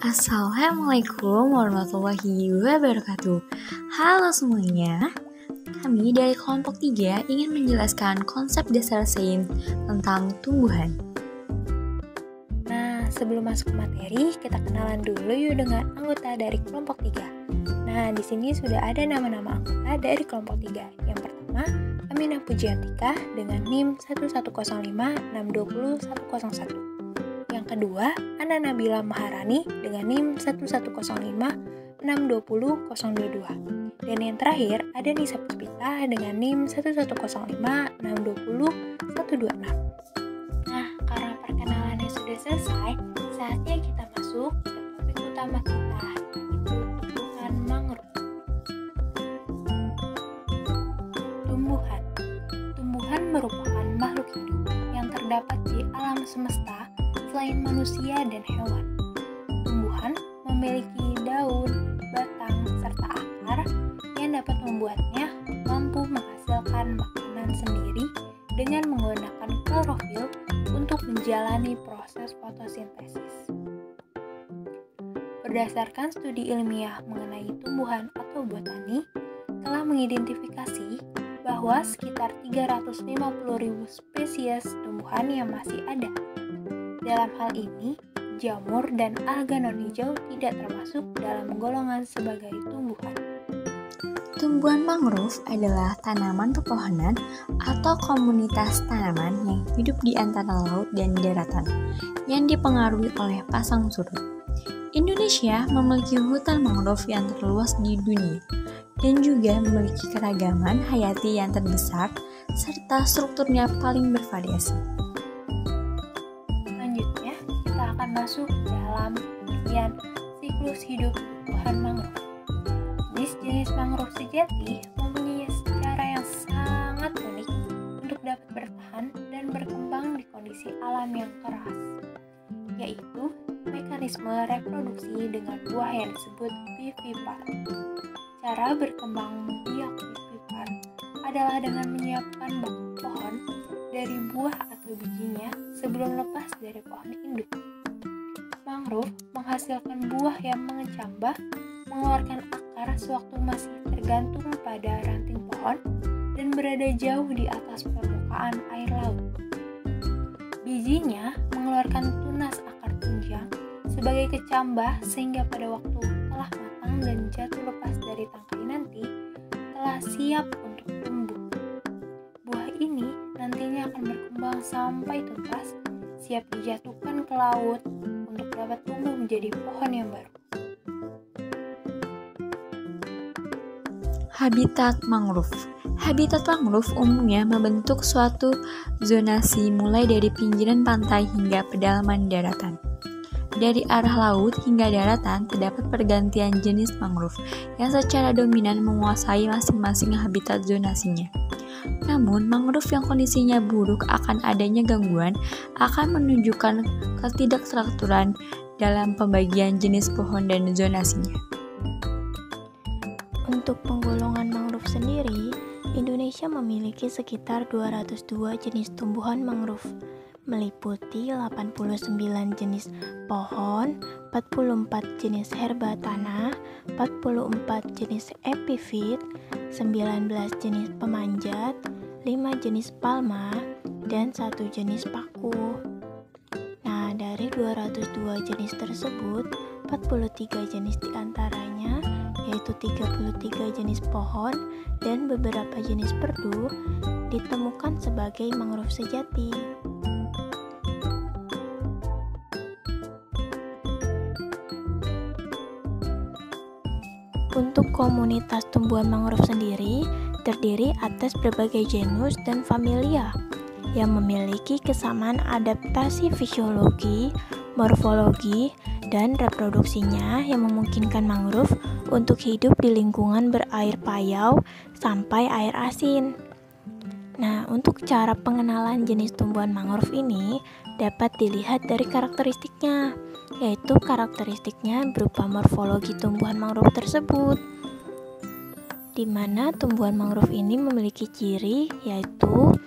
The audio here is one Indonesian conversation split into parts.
Assalamualaikum warahmatullahi wabarakatuh. Halo semuanya, kami dari kelompok 3 ingin menjelaskan konsep dasar sains tentang tumbuhan. Nah, sebelum masuk ke materi, kita kenalan dulu yuk dengan anggota dari kelompok 3. Nah, di sini sudah ada nama-nama anggota dari kelompok 3. Yang pertama, Aminah Pujiatika dengan NIM 11056200101. Yang kedua, Ana Nabila Maharani dengan NIM 11056200022. Dan yang terakhir, ada Nisa Puspita dengan NIM 11056200126. Nah, karena perkenalannya sudah selesai, saatnya kita masuk ke topik utama kita, yaitu tumbuhan mangrove. Tumbuhan merupakan makhluk hidup yang terdapat di alam semesta selain manusia dan hewan. Tumbuhan memiliki daun, batang, serta akar yang dapat membuatnya mampu menghasilkan makanan sendiri dengan menggunakan klorofil untuk menjalani proses fotosintesis. Berdasarkan studi ilmiah mengenai tumbuhan atau botani, telah mengidentifikasi bahwa sekitar 350.000 spesies tumbuhan yang masih ada. Dalam hal ini, jamur dan alga non-hijau tidak termasuk dalam golongan sebagai tumbuhan. Tumbuhan mangrove adalah tanaman pepohonan atau komunitas tanaman yang hidup di antara laut dan daratan, yang dipengaruhi oleh pasang surut. Indonesia memiliki hutan mangrove yang terluas di dunia, dan juga memiliki keragaman hayati yang terbesar, serta strukturnya paling bervariasi. Selanjutnya, kita akan masuk dalam pengertian siklus hidup tumbuhan mangrove. Jenis mangrove sejati mempunyai secara yang sangat unik untuk dapat bertahan dan berkembang di kondisi alam yang keras, yaitu mekanisme reproduksi dengan buah yang disebut vivipar. Cara berkembang biak vivipar adalah dengan menyiapkan batang pohon dari buah atau bijinya sebelum lepas dari pohon induk. Mangrove menghasilkan buah yang mengecambah, mengeluarkan akar sewaktu masih tergantung pada ranting pohon dan berada jauh di atas permukaan air laut. Bijinya mengeluarkan tunas akar tunjang sebagai kecambah sehingga pada waktu telah matang dan jatuh lepas dari tangkai nanti telah siap untuk tumbuh. Buah ini nantinya akan berkembang sampai tuntas, siap dijatuhkan ke laut untuk dapat tumbuh menjadi pohon yang baru. Habitat mangrove. Habitat mangrove umumnya membentuk suatu zonasi mulai dari pinggiran pantai hingga pedalaman daratan. Dari arah laut hingga daratan terdapat pergantian jenis mangrove yang secara dominan menguasai masing-masing habitat zonasinya. Namun, mangrove yang kondisinya buruk akan adanya gangguan akan menunjukkan ketidakstrukturan dalam pembagian jenis pohon dan zonasinya. Untuk penggolongan mangrove sendiri, Indonesia memiliki sekitar 202 jenis tumbuhan mangrove, meliputi 89 jenis pohon, 44 jenis herba tanah, 44 jenis epifit, 19 jenis pemanjat, 5 jenis palma, dan 1 jenis paku. Nah, dari 202 jenis tersebut, 43 jenis diantaranya yaitu 33 jenis pohon dan beberapa jenis perdu ditemukan sebagai mangrove sejati. Untuk komunitas tumbuhan mangrove sendiri terdiri atas berbagai genus dan familia yang memiliki kesamaan adaptasi fisiologi, morfologi, dan reproduksinya yang memungkinkan mangrove untuk hidup di lingkungan berair payau sampai air asin. Nah, untuk cara pengenalan jenis tumbuhan mangrove ini dapat dilihat dari karakteristiknya, yaitu karakteristiknya berupa morfologi tumbuhan mangrove tersebut, di mana tumbuhan mangrove ini memiliki ciri yaitu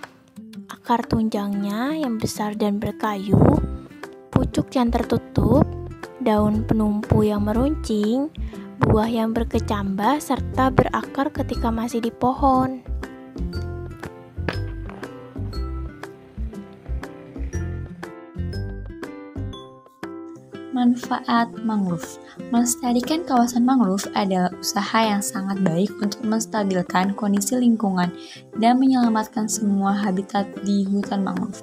akar tunjangnya yang besar dan berkayu, pucuk yang tertutup, daun penumpu yang meruncing, buah yang berkecambah, serta berakar ketika masih di pohon. Manfaat mangrove. Melestarikan kawasan mangrove adalah usaha yang sangat baik untuk menstabilkan kondisi lingkungan dan menyelamatkan semua habitat di hutan mangrove.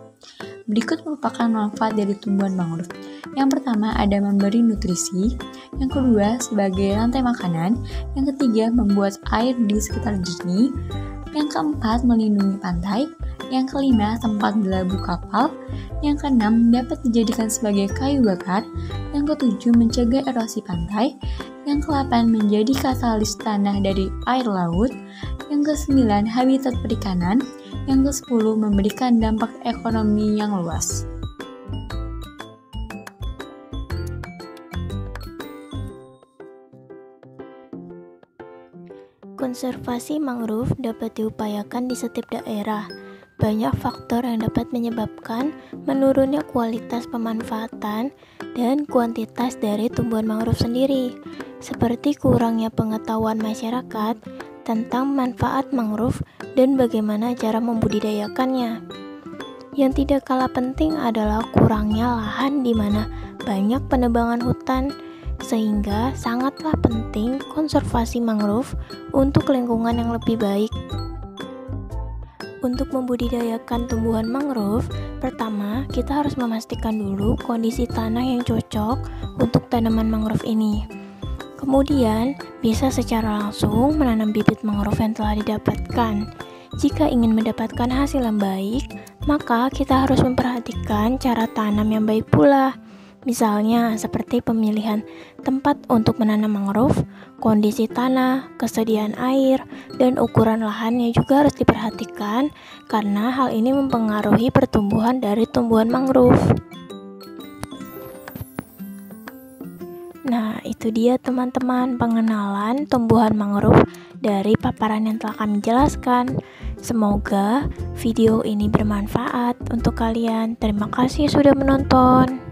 Berikut merupakan manfaat dari tumbuhan mangrove. Yang pertama ada memberi nutrisi, yang kedua sebagai rantai makanan, yang ketiga membuat air di sekitar jernih, yang keempat melindungi pantai, yang kelima tempat berlabuh kapal, yang keenam dapat dijadikan sebagai kayu bakar, yang ketujuh mencegah erosi pantai, yang kedelapan menjadi katalis tanah dari air laut, yang kesembilan habitat perikanan, yang ke-10 memberikan dampak ekonomi yang luas. Konservasi mangrove dapat diupayakan di setiap daerah. Banyak faktor yang dapat menyebabkan menurunnya kualitas pemanfaatan dan kuantitas dari tumbuhan mangrove sendiri, seperti kurangnya pengetahuan masyarakat tentang manfaat mangrove dan bagaimana cara membudidayakannya. Yang tidak kalah penting adalah kurangnya lahan di mana banyak penebangan hutan, sehingga sangatlah penting konservasi mangrove untuk lingkungan yang lebih baik. Untuk membudidayakan tumbuhan mangrove, pertama kita harus memastikan dulu kondisi tanah yang cocok untuk tanaman mangrove ini. Kemudian, bisa secara langsung menanam bibit mangrove yang telah didapatkan. Jika ingin mendapatkan hasil yang baik, maka kita harus memperhatikan cara tanam yang baik pula. Misalnya seperti pemilihan tempat untuk menanam mangrove, kondisi tanah, kesediaan air, dan ukuran lahannya juga harus diperhatikan karena hal ini mempengaruhi pertumbuhan dari tumbuhan mangrove. Nah, itu dia teman-teman pengenalan tumbuhan mangrove dari paparan yang telah kami jelaskan. Semoga video ini bermanfaat untuk kalian. Terima kasih sudah menonton.